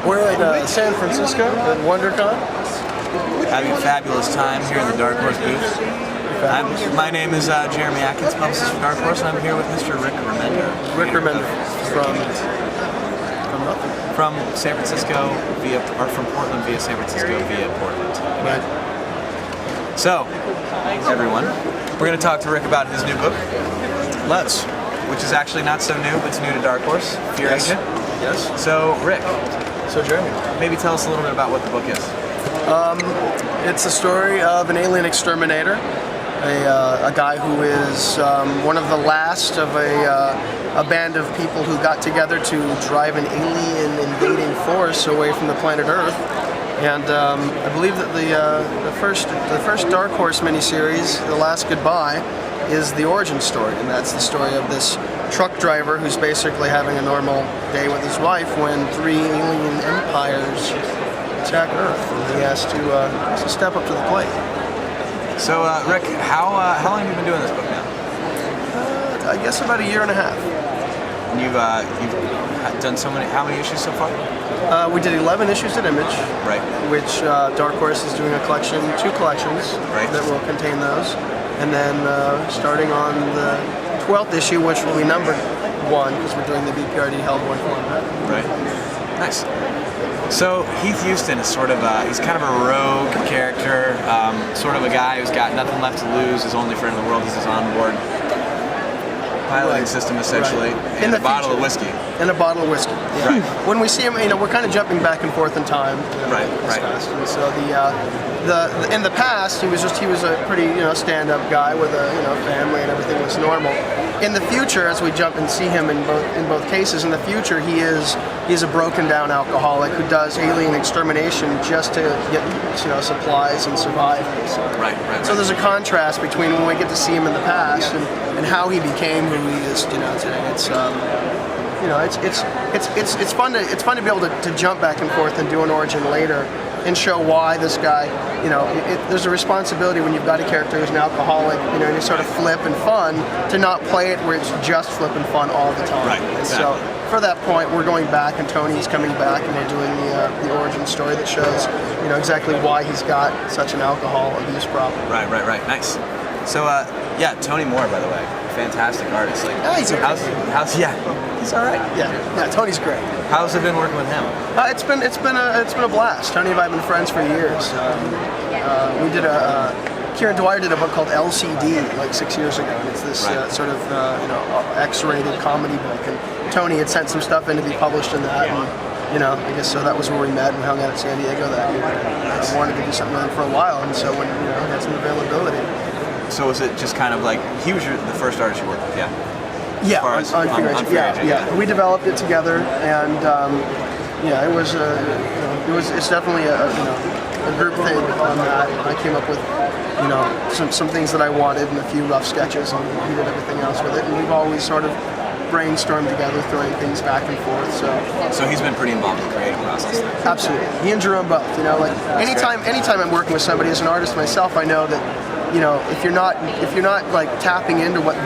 We're at San Francisco at WonderCon. Having a fabulous time here in the Dark Horse booth. My name is Jeremy Atkins, publicist for Dark Horse, and I'm here with Mr. Rick Remender. Rick Remender from nothing. From San Francisco from Portland via San Francisco via Portland. Right. So, everyone, we're going to talk to Rick about his new book. Let's. Which is actually not so new, but it's new to Dark Horse. Fear Agent. Yes. So, Rick. So, Jeremy. Maybe tell us a little bit about what the book is. It's the story of an alien exterminator, a guy who is one of the last of a band of people who got together to drive an alien invading force away from the planet Earth. And I believe that the first Dark Horse miniseries, The Last Goodbye, is the origin story, and that's the story of this truck driver who's basically having a normal day with his wife when 3 alien empires attack Earth, and he has to step up to the plate. So, Rick, how long have you been doing this book now? I guess about a year and a half. And you've done how many issues so far? We did 11 issues at Image, right? Which Dark Horse is doing 2 collections, right, that will contain those. And then starting on the 12th issue, which will be numbered 1, because we're doing the BPRD Held 1 format. Right. Nice. So Heath Houston is sort of he's kind of a rogue character, sort of a guy who's got nothing left to lose. His only friend in the world is his onboard piloting system, essentially, and a bottle of whiskey. And a bottle of whiskey. Yeah. Right. When we see him, we're kind of jumping back and forth in time. Right. And so in the past, he was a pretty stand-up guy with a family and everything was normal. In the future, as we jump and see him in both cases, in the future he's a broken down alcoholic who does alien extermination just to get supplies and survive. Right. So there's a contrast between when we get to see him in the past and how he became who he is today. It's fun to be able to jump back and forth and do an origin later and show why this guy, there's a responsibility when you've got a character who's an alcoholic, and you sort of flip and fun, to not play it where it's just flip and fun all the time. Right, exactly. So for that point, we're going back, and Tony's coming back, and we're doing the origin story that shows, exactly why he's got such an alcohol abuse problem. Right. Nice. So, Tony Moore, by the way, fantastic artist. Like, he's okay. He's all right. Yeah, Tony's great. How's it been working with him? It's been a blast. Tony and I have been friends for years. We did Kieran Dwyer did a book called LCD like 6 years ago, and it's this sort of X-rated comedy book. And Tony had sent some stuff in to be published in that. And, I guess so. That was where we met and hung out at San Diego that year. And I wanted to do something with him for a while, and so when he had some availability. So was it just kind of like he was the first artist you worked with? Yeah. Yeah, on Fear Agent. Yeah. We developed it together, and it's definitely a group thing on that. I came up with some things that I wanted and a few rough sketches, and he did everything else with it. And we've always sort of brainstormed together, throwing things back and forth. So he's been pretty involved in the creative process. Absolutely, he and Jerome both. Anytime I'm working with somebody as an artist myself, I know that. If you're not like tapping into what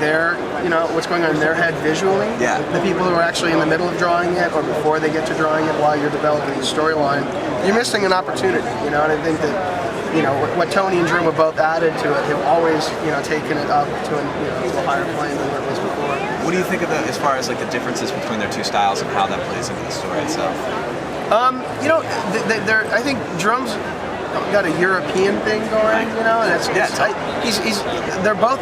what's going on in their head visually, the people who are actually in the middle of drawing it or before they get to drawing it while you're developing the storyline, you're missing an opportunity. And I think that what Tony and Drew have both added to it, have always taken it up to a higher plane than where it was before. What do you think of as far as like the differences between their 2 styles and how that plays into the story itself? I think Drum's got a European thing going, and they're both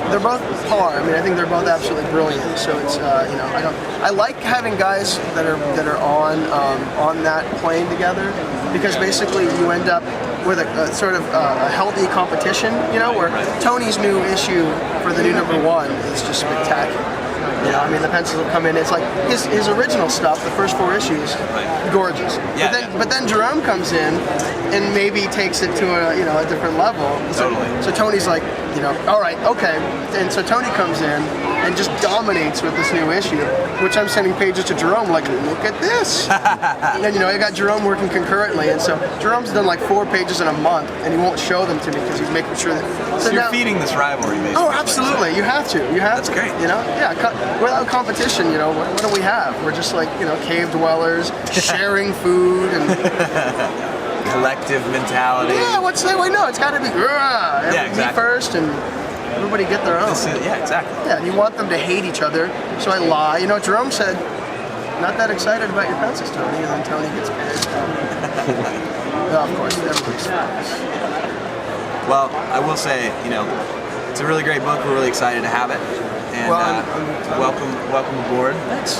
par. I think they're both absolutely brilliant. So it's I like having guys that are on that plane together, because basically you end up with a sort of a healthy competition, where Tony's new issue for the new #1 is just spectacular. The pencils will come in. It's like his original stuff, the first 4 issues, gorgeous. But then Jerome comes in and maybe takes it to a different level. Totally. So Tony's like, all right, okay. And so Tony comes in and just dominates with this new issue, which I'm sending pages to Jerome like, look at this. And then, I got Jerome working concurrently, and so Jerome's done like 4 pages in a month, and he won't show them to me because he's making sure that... So you're feeding this rivalry, basically. Oh, absolutely. You have to. That's great. Yeah, without competition, what do we have? We're just like, cave dwellers, sharing food and... Collective mentality. Yeah, why no? It's got to be me first, and everybody get their own. Yeah, exactly. Yeah, you want them to hate each other, so I lie. Jerome said, not that excited about your pencils, Tony, and then Tony gets pissed. Well, of course, everybody's Well, I will say, it's a really great book. We're really excited to have it. And welcome aboard. Thanks.